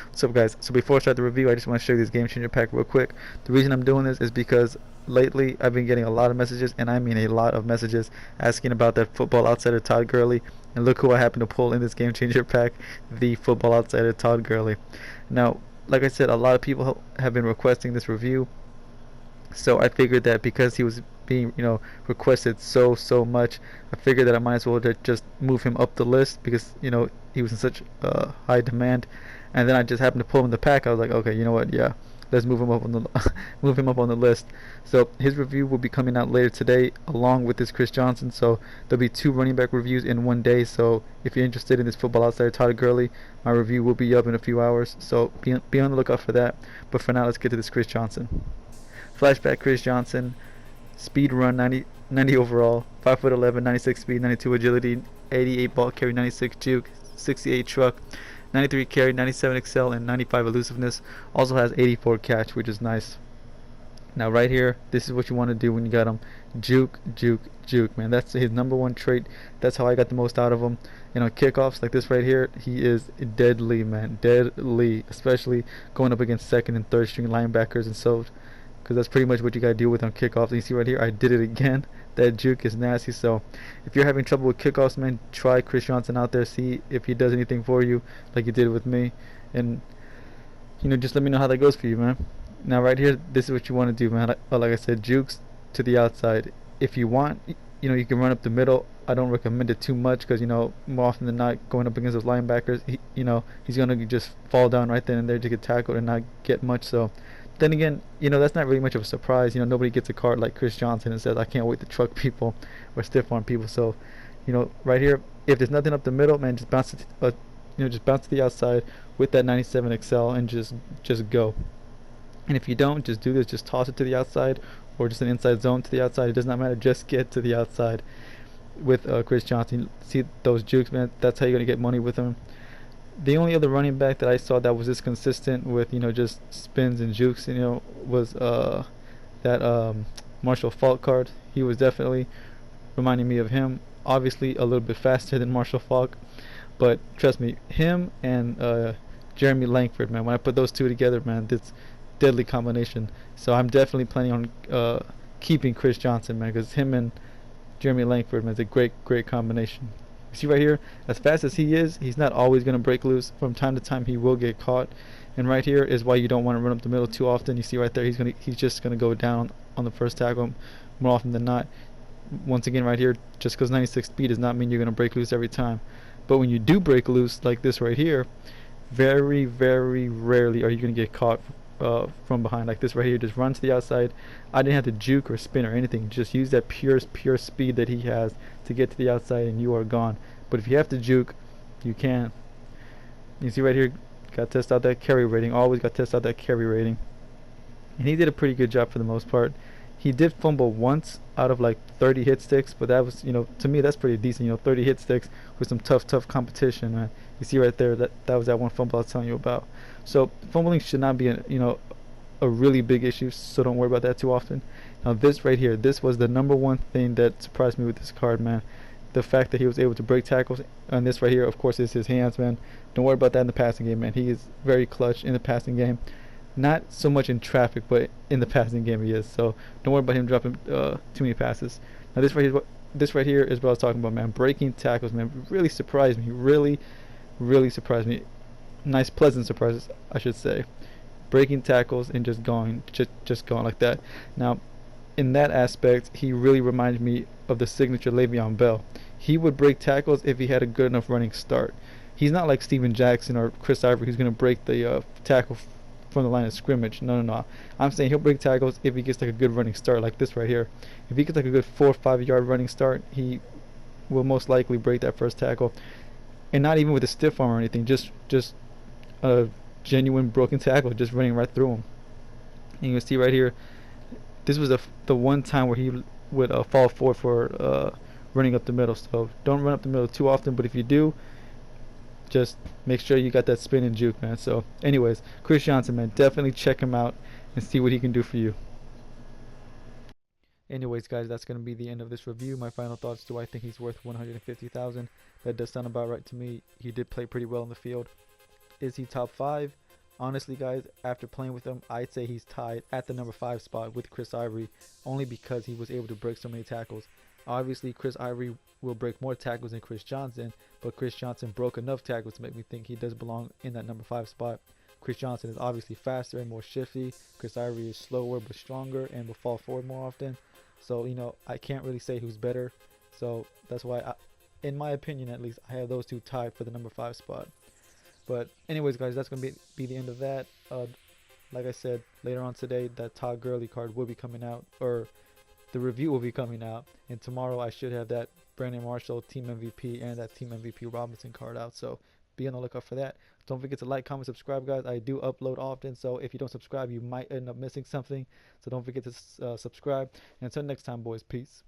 What's up, guys? So before I start the review, I just want to show you this game changer pack real quick. The reason I'm doing this is because lately I've been getting a lot of messages, and I mean a lot of messages, asking about that Football Outsider Todd Gurley. And look who I happen to pull in this game changer pack, the Football Outsider Todd Gurley. Now, like I said, a lot of people have been requesting this review, so I figured that because he was being, requested so much, I figured that I might as well just move him up the list because he was in such high demand. And then I just happened to pull him in the pack. I was like, okay, you know what? Yeah, let's move him up on the move him up on the list. So his review will be coming out later today, along with this Chris Johnson. So there'll be two running back reviews in one day. So if you're interested in this Football Outsider Todd Gurley, my review will be up in a few hours. So be on the lookout for that. But for now, let's get to this Chris Johnson. Flashback Chris Johnson, speed run 90 overall, 5'11", 96 speed, 92 agility, 88 ball carry, 96 juke, 68 truck, 93 carry, 97 excel, and 95 elusiveness. Also has 84 catch, which is nice. Now right here, this is what you want to do when you got him. Juke, juke, juke, man. That's his number one trait. That's how I got the most out of him. Kickoffs like this right here, he is deadly, man. Deadly, especially going up against second and third string linebackers and so, because that's pretty much what you got to deal with on kickoffs. And you see right here, I did it again. That juke is nasty. So if you're having trouble with kickoffs, man, try Chris Johnson out there. See if he does anything for you like he did with me. And, just let me know how that goes for you, man. Now right here, this is what you want to do, man. Like I said, jukes to the outside. If you want, you can run up the middle. I don't recommend it too much because, more often than not, going up against those linebackers, he's going to just fall down right then and there to get tackled and not get much. So then again, that's not really much of a surprise. Nobody gets a card like Chris Johnson and says, I can't wait to truck people or stiff arm people. So, right here, if there's nothing up the middle, man, just bounce it, just bounce to the outside with that 97 excel and just go. And if you don't, just do this, just toss it to the outside or just an inside zone to the outside. It does not matter, just get to the outside with Chris Johnson. See those jukes, man, that's how you're going to get money with him. The only other running back that I saw that was this consistent with just spins and jukes, was that Marshall Faulk card. He was definitely reminding me of him. Obviously a little bit faster than Marshall Faulk, but trust me, him and Jeremy Langford, man, when I put those two together, man, this deadly combination. So I'm definitely planning on keeping Chris Johnson, man, because him and Jeremy Langford, man, is a great combination. You see right here, as fast as he is, he's not always going to break loose. From time to time, he will get caught. And right here is why you don't want to run up the middle too often. You see right there, he's just going to go down on the first tackle more often than not. Once again, right here, just because 96 speed does not mean you're going to break loose every time. But when you do break loose, like this right here, very rarely are you going to get caught from behind. Like this right here, just run to the outside. I didn't have to juke or spin or anything, just use that pure speed that he has to get to the outside and you are gone. But if you have to juke, you can. You see right here, got to test out that carry rating. Always got to test out that carry rating, and he did a pretty good job for the most part. He did fumble once out of like 30 hit sticks, but that was, to me that's pretty decent. 30 hit sticks with some tough competition, man. You see right there, that was that one fumble I was telling you about. So fumbling should not be a really big issue, so don't worry about that too often. Now this right here, this was the number one thing that surprised me with this card, man. The fact that he was able to break tackles, and this right here, of course, is his hands, man. Don't worry about that in the passing game, man. He is very clutch in the passing game. Not so much in traffic, but in the passing game he is. So don't worry about him dropping too many passes. Now this right here is what I was talking about, man. Breaking tackles, man, really surprised me. Really surprised me. Nice, pleasant surprises, I should say. Breaking tackles and just going like that. Now, in that aspect, he really reminds me of the signature Le'Veon Bell. He would break tackles if he had a good enough running start. He's not like Steven Jackson or Chris Ivory who's going to break the tackle from the line of scrimmage. No. I'm saying he'll break tackles if he gets like a good running start, like this right here. If he gets like a good 4 or 5 yard running start, he will most likely break that first tackle. And not even with a stiff arm or anything, just a genuine broken tackle, just running right through him. And you can see right here, this was the one time where he would fall forward for running up the middle. So don't run up the middle too often, but if you do, just make sure you got that spin and juke, man. So anyways, Chris Johnson, man, definitely check him out and see what he can do for you. Anyways, guys, that's going to be the end of this review. My final thoughts: do I think he's worth 150,000? That does sound about right to me. He did play pretty well in the field. Is he top 5? Honestly, guys, after playing with him, I'd say he's tied at the number 5 spot with Chris Ivory, only because he was able to break so many tackles. Obviously, Chris Ivory will break more tackles than Chris Johnson, but Chris Johnson broke enough tackles to make me think he does belong in that number 5 spot. Chris Johnson is obviously faster and more shifty. Chris Ivory is slower but stronger and will fall forward more often. So, I can't really say who's better. So that's why, in my opinion at least, I have those two tied for the number 5 spot. But anyways, guys, that's going to be the end of that. Like I said, later on today, that Todd Gurley card will be coming out, or the review will be coming out. And tomorrow I should have that Brandon Marshall Team MVP and that Team MVP Robinson card out. So be on the lookout for that. Don't forget to like, comment, subscribe, guys. I do upload often, so if you don't subscribe, you might end up missing something. So don't forget to subscribe. And until next time, boys, peace.